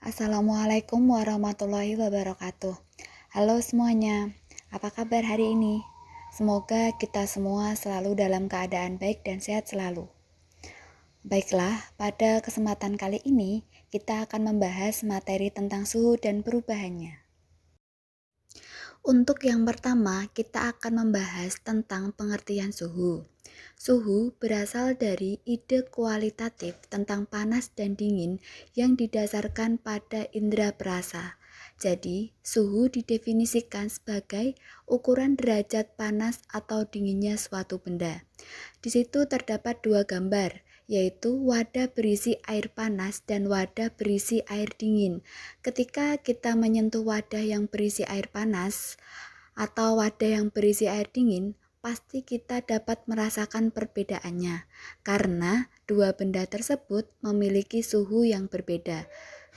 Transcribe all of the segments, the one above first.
Assalamualaikum warahmatullahi wabarakatuh. Halo semuanya, apa kabar hari ini? Semoga kita semua selalu dalam keadaan baik dan sehat selalu. Baiklah, pada kesempatan kali ini kita akan membahas materi tentang suhu dan perubahannya. Untuk yang pertama, kita akan membahas tentang pengertian suhu. Suhu berasal dari ide kualitatif tentang panas dan dingin yang didasarkan pada indera perasa. Jadi, suhu didefinisikan sebagai ukuran derajat panas atau dinginnya suatu benda. Di situ terdapat dua gambar, yaitu wadah berisi air panas dan wadah berisi air dingin. Ketika kita menyentuh wadah yang berisi air panas atau wadah yang berisi air dingin, pasti kita dapat merasakan perbedaannya, karena dua benda tersebut memiliki suhu yang berbeda.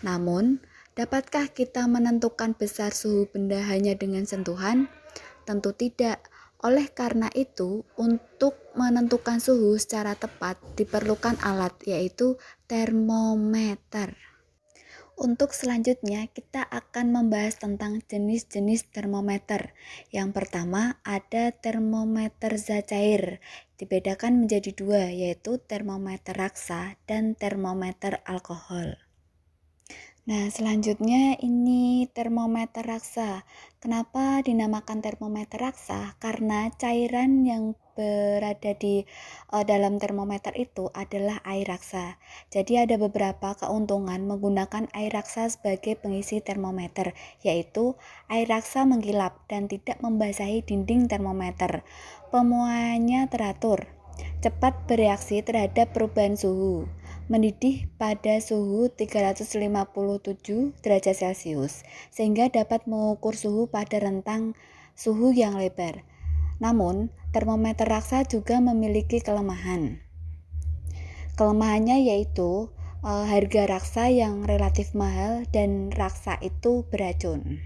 Namun, dapatkah kita menentukan besar suhu benda hanya dengan sentuhan? Tentu tidak. Oleh karena itu, untuk menentukan suhu secara tepat diperlukan alat, yaitu termometer. Untuk selanjutnya, kita akan membahas tentang jenis-jenis termometer. Yang pertama, ada termometer zat cair. Dibedakan menjadi dua, yaitu termometer raksa dan termometer alkohol. Nah, selanjutnya ini termometer raksa. Kenapa dinamakan termometer raksa? Karena cairan yang berada di dalam termometer itu adalah air raksa. Jadi ada beberapa keuntungan menggunakan air raksa sebagai pengisi termometer, yaitu air raksa mengkilap dan tidak membasahi dinding termometer. Pemuaiannya teratur, cepat bereaksi terhadap perubahan suhu, mendidih pada suhu 357 derajat Celcius, sehingga dapat mengukur suhu pada rentang suhu yang lebar. Namun, termometer raksa juga memiliki kelemahan. Kelemahannya yaitu harga raksa yang relatif mahal dan raksa itu beracun.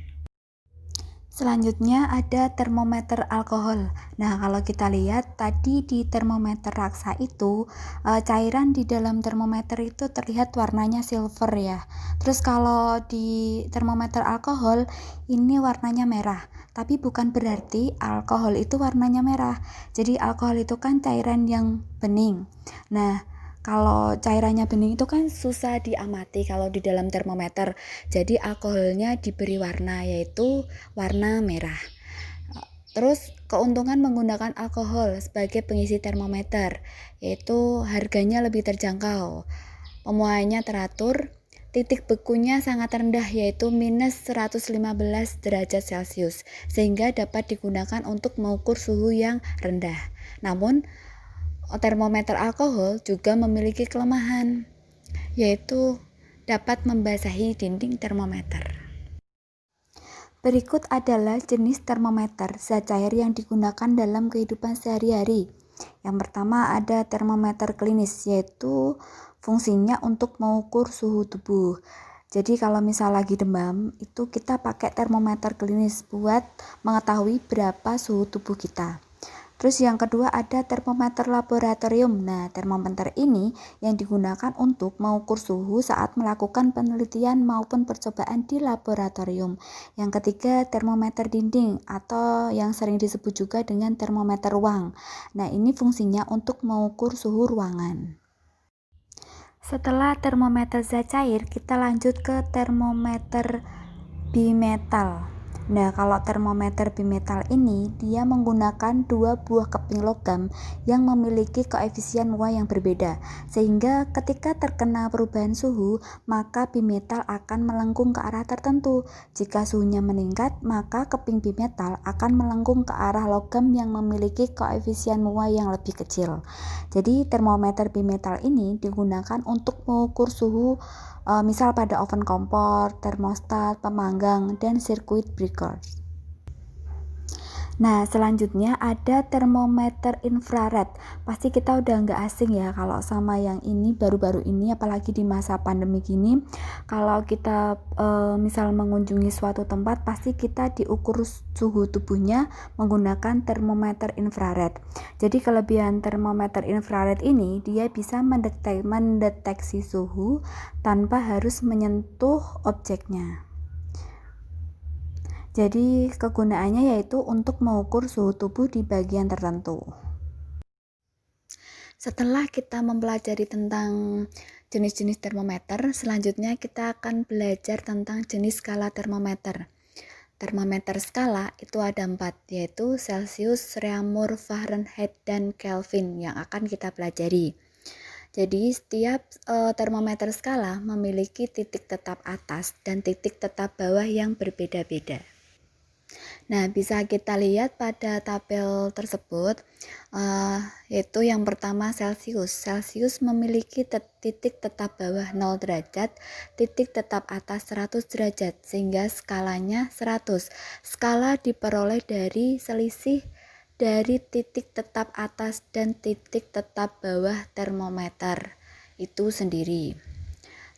Selanjutnya ada termometer alkohol. Nah, kalau kita lihat tadi di termometer raksa itu cairan di dalam termometer itu terlihat warnanya silver ya. Terus kalau di termometer alkohol ini warnanya merah. Tapi bukan berarti alkohol itu warnanya merah. Jadi alkohol itu kan cairan yang bening. Nah, kalau cairannya bening itu kan susah diamati kalau di dalam termometer. Jadi alkoholnya diberi warna, yaitu warna merah. Terus keuntungan menggunakan alkohol sebagai pengisi termometer, yaitu harganya lebih terjangkau, pemuaiannya teratur, titik bekunya sangat rendah yaitu minus 115 derajat Celcius, sehingga dapat digunakan untuk mengukur suhu yang rendah. Namun, termometer alkohol juga memiliki kelemahan, yaitu dapat membasahi dinding termometer. Berikut adalah jenis termometer zat cair yang digunakan dalam kehidupan sehari-hari. Yang pertama ada termometer klinis, yaitu fungsinya untuk mengukur suhu tubuh. Jadi kalau misal lagi demam, itu kita pakai termometer klinis buat mengetahui berapa suhu tubuh kita. Terus yang kedua ada termometer laboratorium. Nah, termometer ini yang digunakan untuk mengukur suhu saat melakukan penelitian maupun percobaan di laboratorium. Yang ketiga termometer dinding atau yang sering disebut juga dengan termometer ruang. Nah, ini fungsinya untuk mengukur suhu ruangan. Setelah termometer zat cair, kita lanjut ke termometer bimetal. Nah, kalau termometer bimetal ini dia menggunakan dua buah keping logam yang memiliki koefisien muai yang berbeda, sehingga ketika terkena perubahan suhu, maka bimetal akan melengkung ke arah tertentu. Jika suhunya meningkat, maka keping bimetal akan melengkung ke arah logam yang memiliki koefisien muai yang lebih kecil. Jadi, termometer bimetal ini digunakan untuk mengukur suhu misal pada oven kompor, termostat, pemanggang, dan sirkuit breaker. Nah, selanjutnya ada termometer infrared. Pasti kita udah nggak asing ya kalau sama yang ini baru-baru ini, apalagi di masa pandemi gini. Kalau kita misal mengunjungi suatu tempat, pasti kita diukur suhu tubuhnya menggunakan termometer infrared. Jadi kelebihan termometer infrared ini, dia bisa mendeteksi suhu tanpa harus menyentuh objeknya. Jadi kegunaannya yaitu untuk mengukur suhu tubuh di bagian tertentu. Setelah kita mempelajari tentang jenis-jenis termometer, selanjutnya kita akan belajar tentang jenis skala termometer. Termometer skala itu ada 4, yaitu Celsius, Reaumur, Fahrenheit, dan Kelvin yang akan kita pelajari. Jadi setiap termometer skala memiliki titik tetap atas dan titik tetap bawah yang berbeda-beda. Nah, bisa kita lihat pada tabel tersebut, yaitu yang pertama Celsius. Celsius memiliki titik tetap bawah 0 derajat, titik tetap atas 100 derajat, sehingga skalanya 100. Skala diperoleh dari selisih dari titik tetap atas dan titik tetap bawah termometer itu sendiri.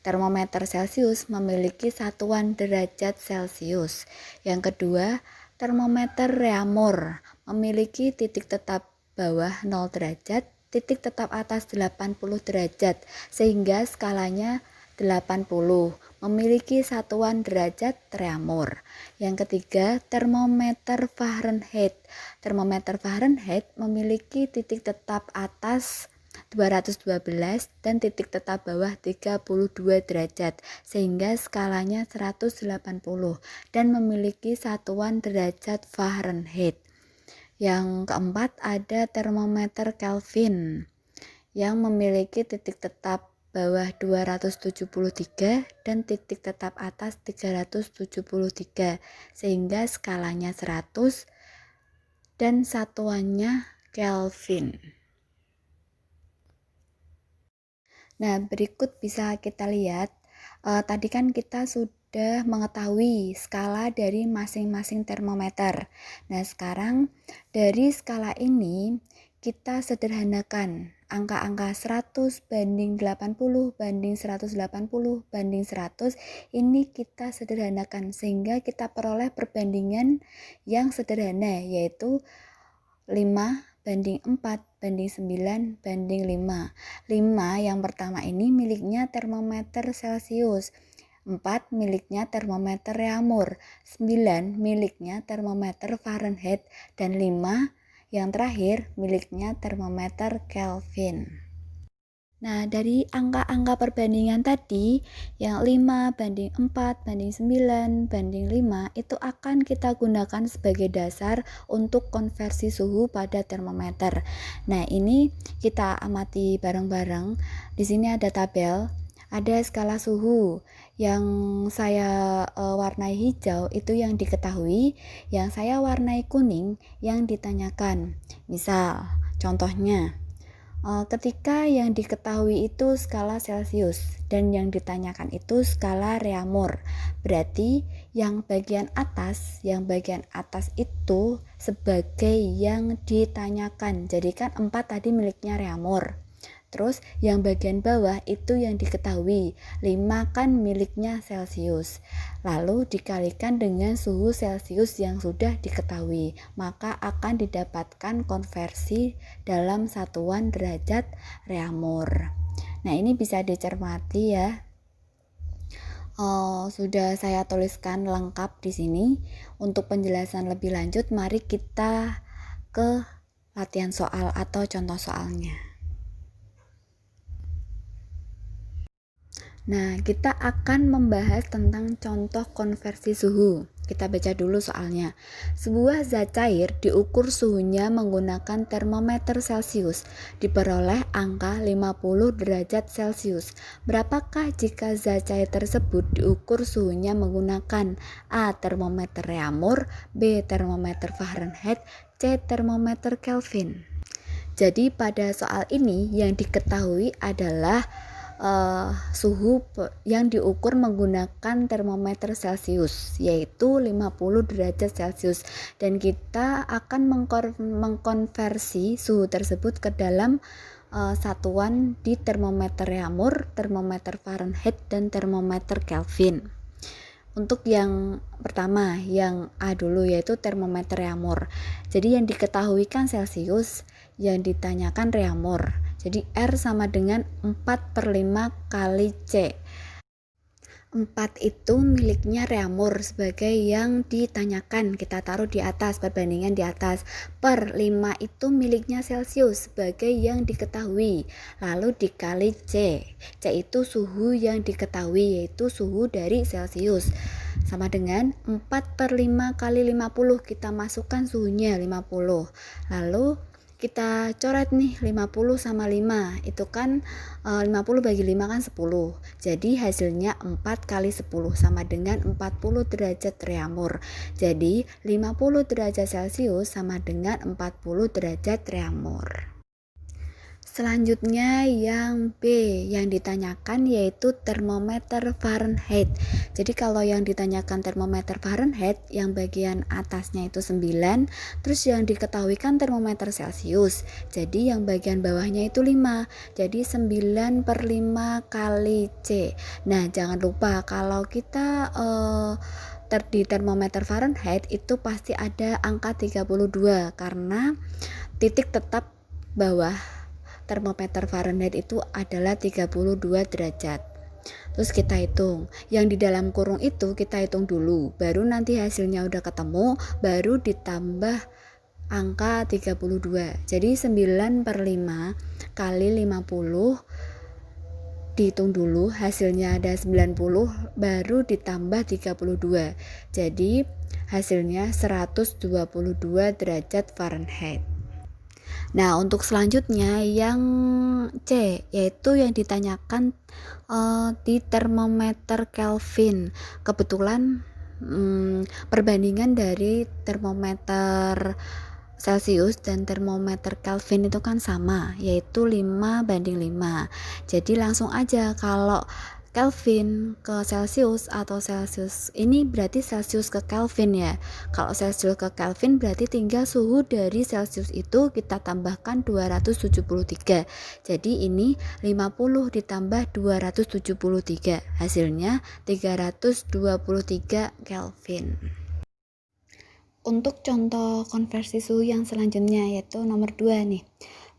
Termometer Celsius memiliki satuan derajat Celsius. Yang kedua, termometer Reaumur memiliki titik tetap bawah 0 derajat, titik tetap atas 80 derajat, sehingga skalanya 80, memiliki satuan derajat Reaumur. Yang ketiga, termometer Fahrenheit. Termometer Fahrenheit memiliki titik tetap atas 212 dan titik tetap bawah 32 derajat, sehingga skalanya 180 dan memiliki satuan derajat Fahrenheit. Yang keempat ada termometer Kelvin yang memiliki titik tetap bawah 273 dan titik tetap atas 373, sehingga skalanya 100 dan satuannya Kelvin. Nah, berikut bisa kita lihat, tadi kan kita sudah mengetahui skala dari masing-masing termometer. Nah, sekarang dari skala ini kita sederhanakan angka-angka 100 banding 80 banding 180 banding 100, ini kita sederhanakan sehingga kita peroleh perbandingan yang sederhana, yaitu 5 banding 4 banding 9 banding 5. 5 yang pertama ini miliknya termometer Celsius, 4 miliknya termometer Reaumur, 9 miliknya termometer Fahrenheit, dan 5 yang terakhir miliknya termometer Kelvin. Nah, dari angka-angka perbandingan tadi, yang 5 banding 4 banding 9 banding 5 itu akan kita gunakan sebagai dasar untuk konversi suhu pada termometer. Nah, ini kita amati bareng-bareng. Di sini ada tabel, ada skala suhu. Yang saya warnai hijau itu yang diketahui, yang saya warnai kuning yang ditanyakan. Misal, contohnya, ketika yang diketahui itu skala Celsius dan yang ditanyakan itu skala Reaumur, berarti yang bagian atas itu sebagai yang ditanyakan. Jadi kan 4 tadi miliknya Reaumur. Terus yang bagian bawah itu yang diketahui, 5 kan miliknya Celsius. Lalu dikalikan dengan suhu Celsius yang sudah diketahui, maka akan didapatkan konversi dalam satuan derajat Reaumur. Nah, ini bisa dicermati ya. Sudah saya tuliskan lengkap di sini. Untuk penjelasan lebih lanjut, mari kita ke latihan soal atau contoh soalnya. Nah, kita akan membahas tentang contoh konversi suhu. Kita baca dulu soalnya. Sebuah zat cair diukur suhunya menggunakan termometer Celsius. Diperoleh angka 50 derajat Celsius. Berapakah jika zat cair tersebut diukur suhunya menggunakan A. Termometer Reaumur, B. Termometer Fahrenheit, C. Termometer Kelvin. Jadi pada soal ini yang diketahui adalah suhu yang diukur menggunakan termometer Celcius, yaitu 50 derajat Celcius, dan kita akan mengkonversi suhu tersebut ke dalam satuan di termometer Reaumur, termometer Fahrenheit, dan termometer Kelvin. Untuk yang pertama, yang A dulu, yaitu termometer Reaumur. Jadi yang diketahui kan Celcius, yang ditanyakan Reaumur. Jadi R sama dengan 4/5 kali C. 4 itu miliknya Reaumur sebagai yang ditanyakan, kita taruh di atas, perbandingan di atas. Per 5 itu miliknya Celcius sebagai yang diketahui, lalu dikali C. C itu suhu yang diketahui, yaitu suhu dari Celcius, sama dengan 4/5 kali 50, kita masukkan suhunya 50, lalu kita coret nih 50 sama 5, itu kan 50 bagi 5 kan 10, jadi hasilnya 4 kali 10 sama dengan 40 derajat Reaumur. Jadi 50 derajat Celcius sama dengan 40 derajat Reaumur. Selanjutnya yang B, yang ditanyakan yaitu termometer Fahrenheit. Jadi kalau yang ditanyakan termometer Fahrenheit, yang bagian atasnya itu 9, terus yang diketahui kan termometer Celcius, jadi yang bagian bawahnya itu 5, jadi 9/5 kali C. Nah jangan lupa kalau kita di termometer Fahrenheit itu pasti ada angka 32, karena titik tetap bawah termometer Fahrenheit itu adalah 32 derajat. Terus kita hitung, yang di dalam kurung itu kita hitung dulu, baru nanti hasilnya udah ketemu, baru ditambah angka 32. Jadi 9/5 kali 50, dihitung dulu, hasilnya ada 90, baru ditambah 32. Jadi hasilnya 122 derajat Fahrenheit. Nah, untuk selanjutnya yang C, yaitu yang ditanyakan di termometer Kelvin. Kebetulan perbandingan dari termometer Celcius dan termometer Kelvin itu kan sama, yaitu 5/5. Jadi langsung aja, kalau Kelvin ke Celcius atau Celcius ini berarti Celcius ke Kelvin ya. Kalau Celcius ke Kelvin berarti tinggal suhu dari Celcius itu kita tambahkan 273. Jadi ini 50 ditambah 273, hasilnya 323 Kelvin. Untuk contoh konversi suhu yang selanjutnya yaitu nomor 2 nih.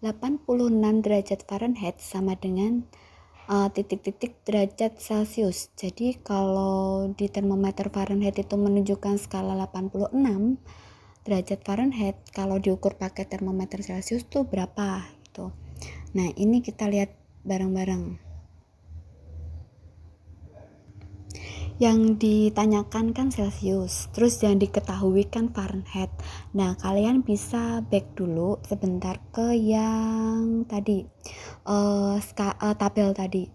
86 derajat Fahrenheit sama dengan titik-titik derajat Celcius. Jadi kalau di termometer Fahrenheit itu menunjukkan skala 86 derajat Fahrenheit, kalau diukur pakai termometer Celcius tuh berapa gitu. Nah, ini kita lihat bareng-bareng. Yang ditanyakan kan Celcius, terus yang diketahui kan Fahrenheit. Nah, kalian bisa back dulu sebentar ke yang tadi, tabel tadi.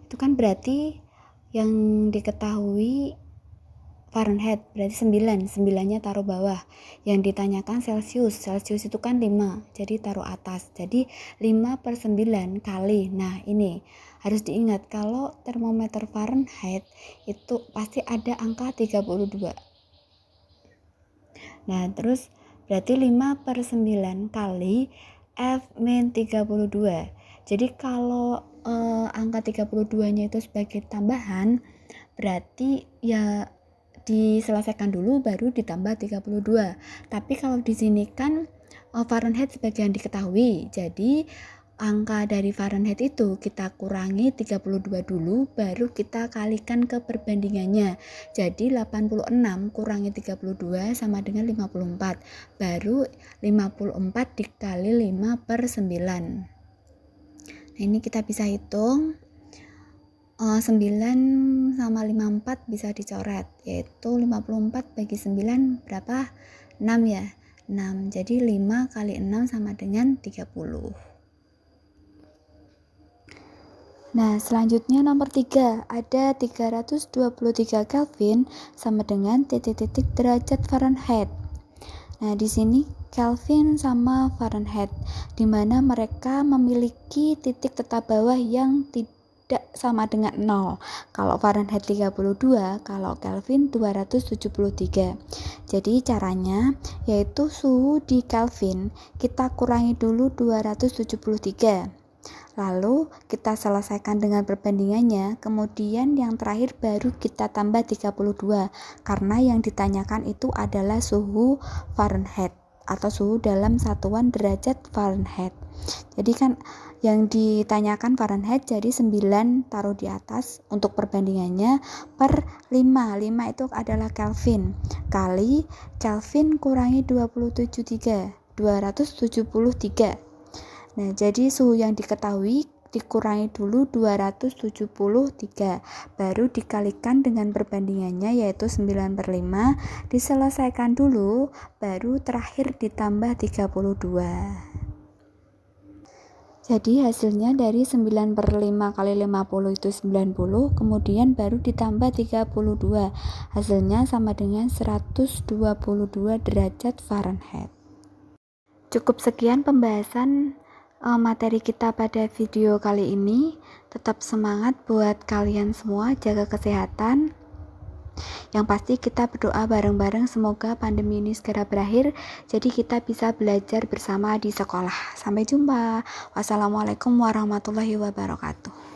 Itu kan berarti yang diketahui Fahrenheit, berarti 9, 9-nya taruh bawah. Yang ditanyakan Celcius, Celcius itu kan 5, jadi taruh atas. Jadi 5/9 kali. Nah, ini harus diingat kalau termometer Fahrenheit itu pasti ada angka 32. Nah, terus berarti 5/9 kali F-32. Jadi kalau angka 32-nya itu sebagai tambahan, berarti ya diselesaikan dulu baru ditambah 32. Tapi kalau di sini kan Fahrenheit sebagai yang diketahui, jadi angka dari Fahrenheit itu kita kurangi 32 dulu, baru kita kalikan ke perbandingannya. Jadi 86 kurangi 32 sama dengan 54, baru 54 dikali 5/9. Nah, ini kita bisa hitung. 9 sama 54 bisa dicoret, yaitu 54 bagi 9 berapa? 6 ya, 6. Jadi 5 kali 6 sama dengan 30. Nah, selanjutnya nomor 3, ada 323 Kelvin sama dengan titik-titik derajat Fahrenheit. Nah, di sini Kelvin sama Fahrenheit, di mana mereka memiliki titik tetap bawah yang tidak sama dengan 0. Kalau Fahrenheit 32, kalau Kelvin 273. Jadi caranya yaitu suhu di Kelvin kita kurangi dulu 273. Lalu kita selesaikan dengan perbandingannya, kemudian yang terakhir baru kita tambah 32 karena yang ditanyakan itu adalah suhu Fahrenheit atau suhu dalam satuan derajat Fahrenheit. Jadi kan yang ditanyakan Fahrenheit, jadi 9 taruh di atas untuk perbandingannya per 5 itu adalah Kelvin kali Kelvin kurangi 273. Nah, jadi suhu yang diketahui dikurangi dulu 273, baru dikalikan dengan perbandingannya yaitu 9/5, diselesaikan dulu, baru terakhir ditambah 32. Jadi hasilnya dari 9/5 kali 50 itu 90, kemudian baru ditambah 32, hasilnya sama dengan 122 derajat Fahrenheit. Cukup sekian pembahasan materi kita pada video kali ini. Tetap semangat buat kalian semua, jaga kesehatan. Yang pasti kita berdoa bareng-bareng semoga pandemi ini segera berakhir, jadi kita bisa belajar bersama di sekolah. Sampai jumpa. Wassalamualaikum warahmatullahi wabarakatuh.